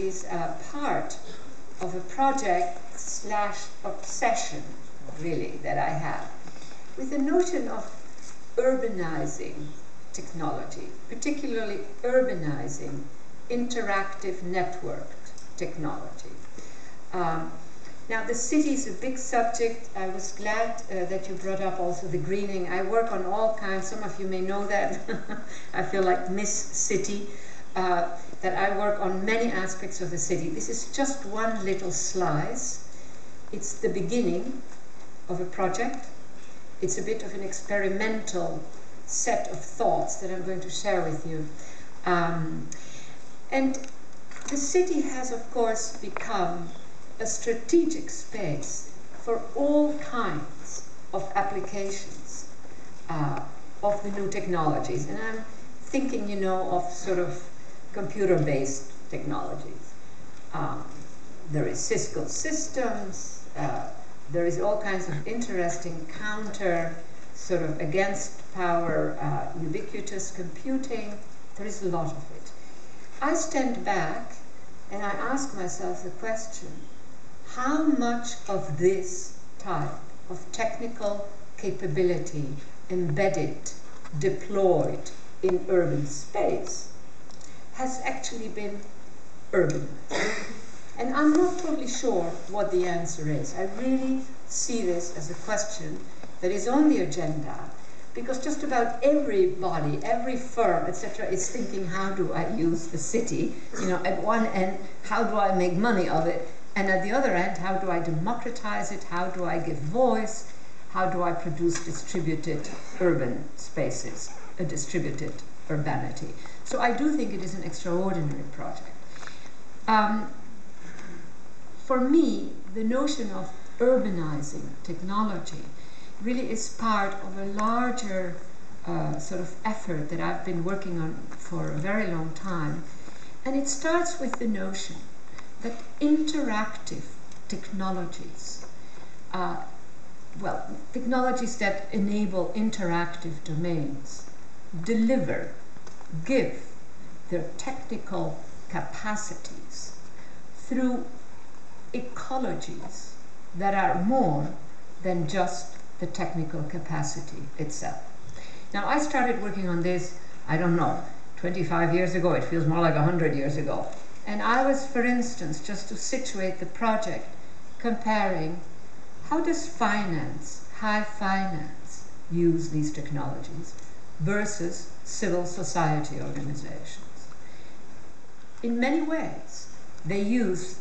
is a part of a project slash obsession, really, that I have with the notion of urbanizing technology, particularly urbanizing interactive networked technology. Now, the city is a big subject. I was glad that you brought up also the greening. I work on all kinds. Some of you may know that. I feel like Miss City. That I work on many aspects of the city. This is just one little slice. It's the beginning of a project. It's a bit of an experimental set of thoughts that I'm going to share with you. And the city has, of course, become a strategic space for all kinds of applications of the new technologies. And I'm thinking, you know, of sort of computer-based technologies. There is Cisco systems, there is all kinds of interesting counter, sort of against power, ubiquitous computing. There is a lot of it. I stand back and I ask myself the question, how much of this type of technical capability embedded, deployed in urban space has actually been urbanized? And I'm not totally sure what the answer is. I really see this as a question that is on the agenda, because just about everybody, every firm, etc., is thinking, how do I use the city? You know, at one end, how do I make money of it? And at the other end, how do I democratize it? How do I give voice? How do I produce distributed urban spaces, a distributed urbanity? So I do think it is an extraordinary project. For me, the notion of urbanizing technology really is part of a larger sort of effort that I've been working on for a very long time. And it starts with the notion that interactive technologies, technologies that enable interactive domains, give their technical capacities through ecologies that are more than just the technical capacity itself. Now, I started working on this, I don't know, 25 years ago. It feels more like 100 years ago. And I was, for instance, just to situate the project, comparing how does finance, high finance, use these technologies versus civil society organizations. In many ways, they use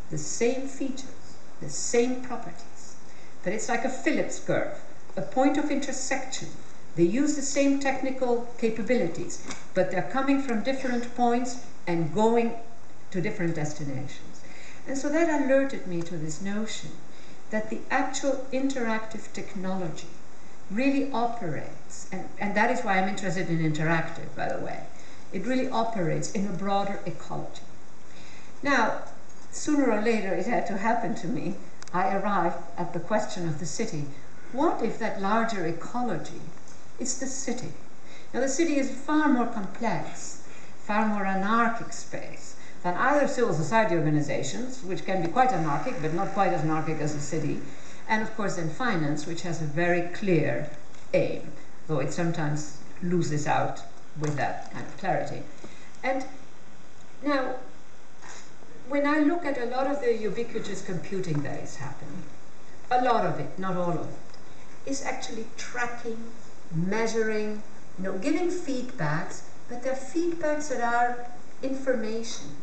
the same features, the same properties, but it's like a Phillips curve, a point of intersection. They use the same technical capabilities, but they're coming from different points and going to different destinations. And so that alerted me to this notion that the actual interactive technology really operates, and that is why I'm interested in interactive, by the way. It really operates in a broader ecology. Now, sooner or later it had to happen to me. I arrived at the question of the city. What if that larger ecology is the city? Now, the city is far more complex, far more anarchic space than either civil society organizations, which can be quite anarchic, but not quite as anarchic as a city, and of course then finance, which has a very clear aim, though it sometimes loses out with that kind of clarity. And now, when I look at a lot of the ubiquitous computing that is happening, a lot of it, not all of it, is actually tracking, measuring, giving feedbacks, but they're feedbacks that are information,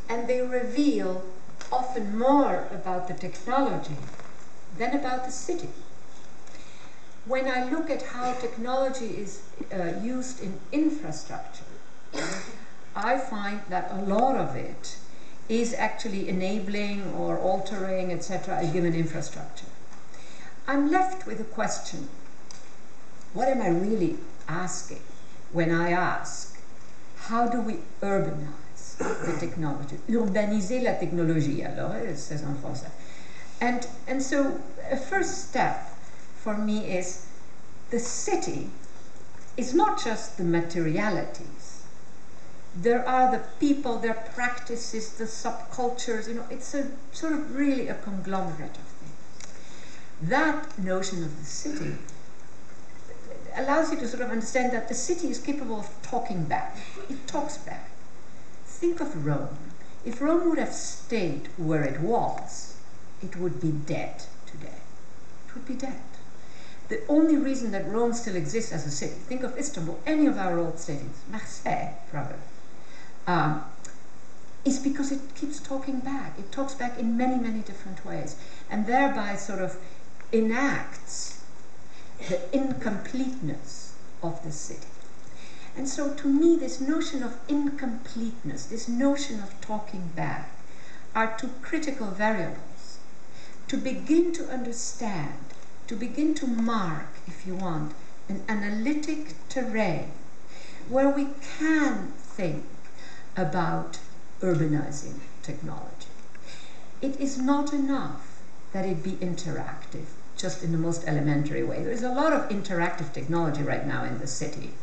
and they reveal often more about the technology than about the city. When I look at how technology is used in infrastructure, I find that a lot of it is actually enabling or altering, etc., a given infrastructure. I'm left with a question. What am I really asking when I ask, how do we urbanize the technology? Urbaniser la technologie, alors, c'est en français. And so a first step for me is the city is not just the materialities. There are the people, their practices, the subcultures, it's a sort of really a conglomerate of things. That notion of the city allows you to sort of understand that the city is capable of talking back. It talks back. Think of Rome. If Rome would have stayed where it was, it would be dead today. It would be dead. The only reason that Rome still exists as a city, think of Istanbul, any of our old cities, Marseille, probably, is because it keeps talking back. It talks back in many, many different ways, and thereby sort of enacts the incompleteness of the city. And so to me, this notion of incompleteness, this notion of talking back, are two critical variables to begin to understand, to begin to mark, if you want, an analytic terrain where we can think about urbanizing technology. It is not enough that it be interactive, just in the most elementary way. There's a lot of interactive technology right now in the city.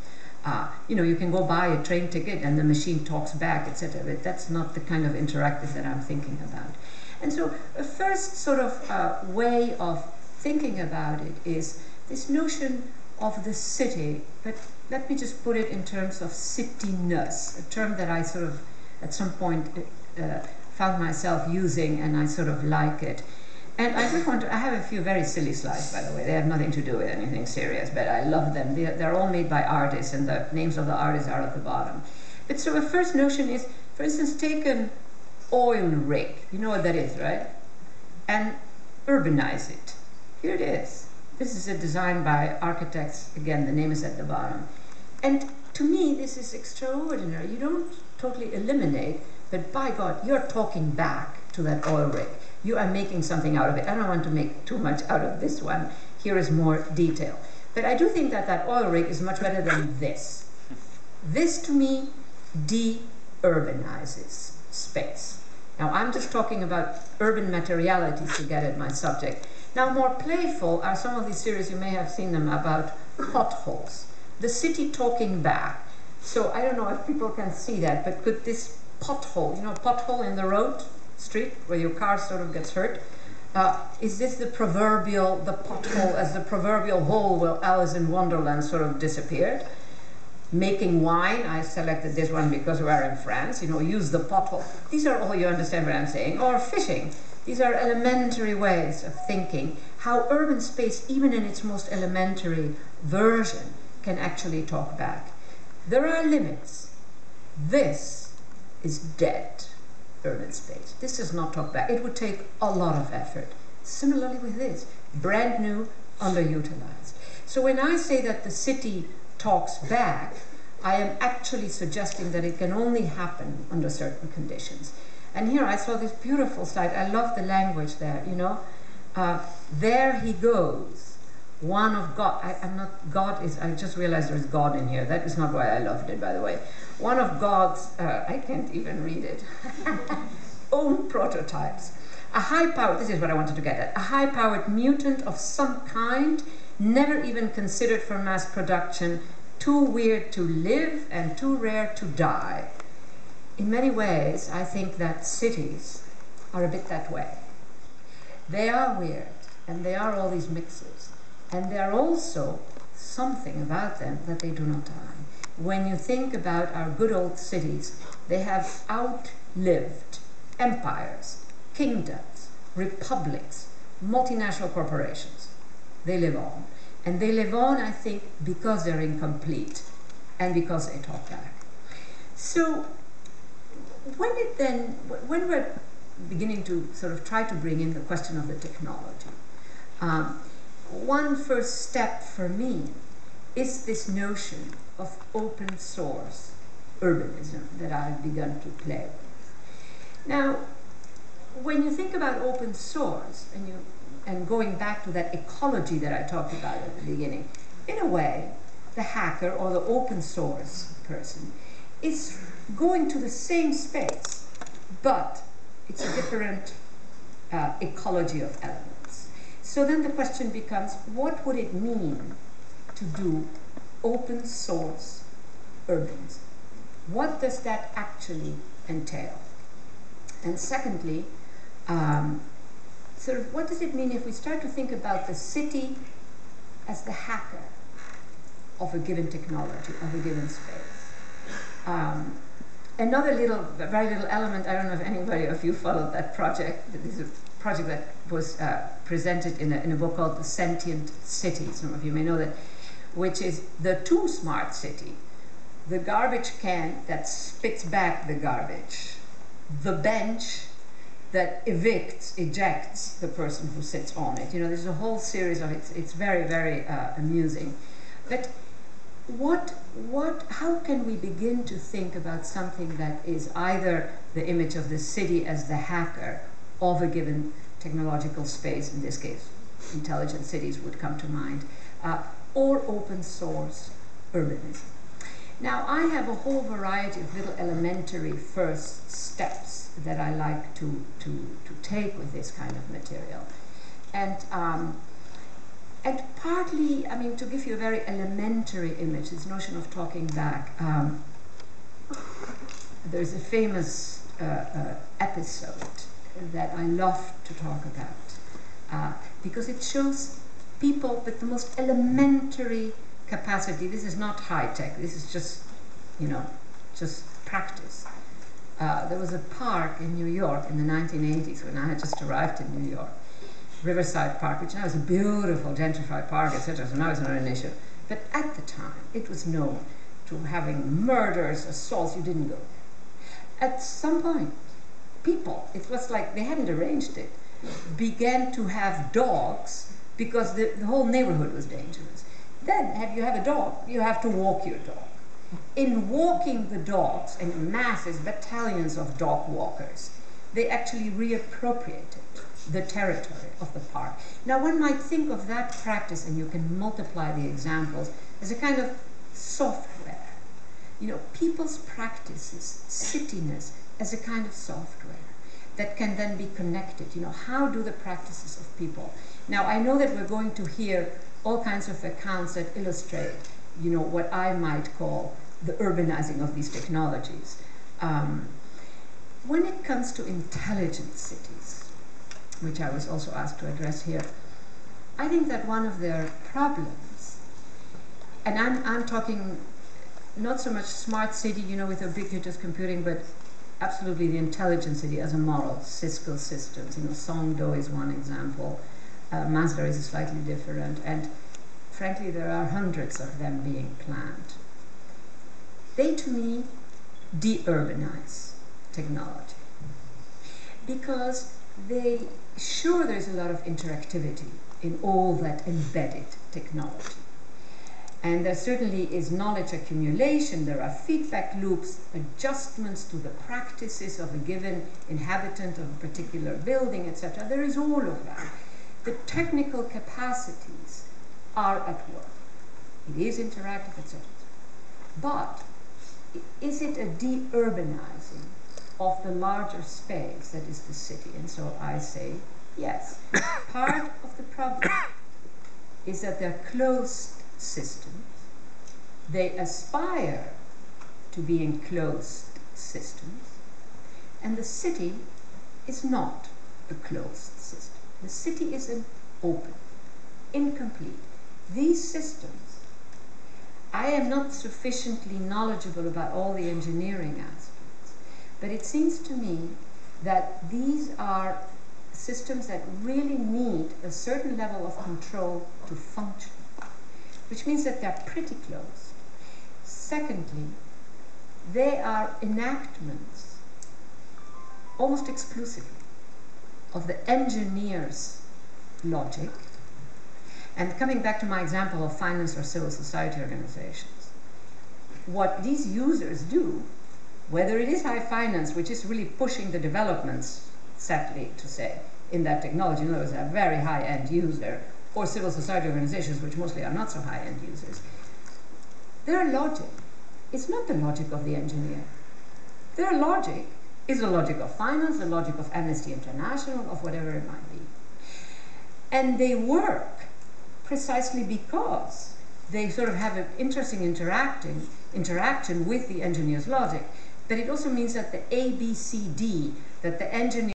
You can go buy a train ticket and the machine talks back, etc. But that's not the kind of interactive that I'm thinking about. And so a first sort of way of thinking about it is this notion of the city, but let me just put it in terms of cityness, a term that I sort of at some point found myself using, and I sort of like it. And I just I have a few very silly slides, by the way. They have nothing to do with anything serious, but I love them. They're all made by artists, and the names of the artists are at the bottom. But so a first notion is, for instance, take an oil rig. You know what that is, right? And urbanize it. Here it is. This is a design by architects. Again, the name is at the bottom. And to me, this is extraordinary. You don't totally eliminate, but by God, you're talking back to that oil rig. You are making something out of it. I don't want to make too much out of this one. Here is more detail. But I do think that that oil rig is much better than this. This, to me, de-urbanizes space. Now, I'm just talking about urban materialities to get at my subject. Now, more playful are some of these series, you may have seen them, about potholes. The city talking back. So I don't know if people can see that, but could this pothole, pothole in the road, street, where your car sort of gets hurt, is this the pothole as the proverbial hole where Alice in Wonderland sort of disappeared? Making wine, I selected this one because we're in France, use the pothole. These are all, you understand what I'm saying. Or fishing. These are elementary ways of thinking how urban space, even in its most elementary version, can actually talk back. There are limits. This is dead urban space. This does not talk back. It would take a lot of effort. Similarly with this, brand new, underutilized. So when I say that the city talks back, I am actually suggesting that it can only happen under certain conditions. And here I saw this beautiful slide. I love the language there, there he goes, one of God. I just realized there's God in here. That is not why I loved it, by the way. One of God's, I can't even read it, own prototypes. This is what I wanted to get at, a high-powered mutant of some kind, never even considered for mass production, too weird to live and too rare to die. In many ways, I think that cities are a bit that way. They are weird, and they are all these mixes, and they are also something about them that they do not die. When you think about our good old cities, they have outlived empires, kingdoms, republics, multinational corporations. They live on. And they live on, I think, because they're incomplete and because they talk back. So when we're beginning to sort of try to bring in the question of the technology, one first step for me is this notion of open source urbanism that I've begun to play with. Now, when you think about open source and going back to that ecology that I talked about at the beginning, in a way, the hacker or the open source person is going to the same space, but it's a different ecology of elements. So then the question becomes, what would it mean to do open source urbanism? What does that actually entail? And secondly, sort of what does it mean if we start to think about the city as the hacker of a given technology, of a given space? Another very little element, I don't know if anybody of you followed that project. This is a project that was presented in a book called The Sentient City. Some of you may know that, which is the too smart city. The garbage can that spits back the garbage. The bench that ejects the person who sits on it. You know, there's a whole series of it. It's very, very amusing. But how can we begin to think about something that is either the image of the city as the hacker of a given technological space, in this case, intelligent cities would come to mind, or open source urbanism? Now, I have a whole variety of little elementary first steps that I like to take with this kind of material. And partly, I mean, to give you a very elementary image, this notion of talking back, there's a famous episode that I love to talk about because it shows people with the most elementary capacity. This is not high tech, this is just, you know, just practice. There was a park in New York in the 1980s when I had just arrived in New York, Riverside Park, which now is a beautiful gentrified park, etc. So now it's not an issue. But at the time, it was known to having murders, assaults. You didn't go. At some point, people, it was like they hadn't arranged it, began to have dogs because the whole neighborhood was dangerous. Then, if you have a dog, you have to walk your dog. In walking the dogs, and masses, battalions of dog walkers, they actually reappropriated the territory of the park. Now, one might think of that practice, and you can multiply the examples, as a kind of software. You know, people's practices, cityness, as a kind of software that can then be connected. You know, how do the practices of people? Now, I know that we're going to hear all kinds of accounts that illustrate, you know, what I might call the urbanizing of these technologies. When it comes to intelligent cities, which I was also asked to address here, I think that one of their problems, and I'm talking not so much smart city, you know, with ubiquitous computing, but absolutely the intelligent city as a model, Cisco systems, you know, Songdo is one example, Mazda is slightly different, and frankly there are hundreds of them being planned. They, to me, de-urbanize technology because there's a lot of interactivity in all that embedded technology. And there certainly is knowledge accumulation, there are feedback loops, adjustments to the practices of a given inhabitant of a particular building, etc. There is all of that. The technical capacities are at work. It is interactive, etc. But is it a de-urbanizing of the larger space that is the city? And so I say yes. Part of the problem is that they're closed systems. They aspire to be enclosed systems, and the city is not a closed system. The city is an open, incomplete. These systems, I am not sufficiently knowledgeable about all the engineering aspects, but it seems to me that these are systems that really need a certain level of control to function, which means that they're pretty close. Secondly, they are enactments, almost exclusively, of the engineer's logic. And coming back to my example of finance or civil society organizations, what these users do, whether it is high finance, which is really pushing the developments, sadly to say, in that technology, in other words, a very high-end user, or civil society organizations, which mostly are not so high-end users, their logic is not the logic of the engineer. Their logic is the logic of finance, the logic of Amnesty International, of whatever it might be. And they work precisely because they sort of have an interesting interaction with the engineer's logic, but it also means that the ABCD that the engineer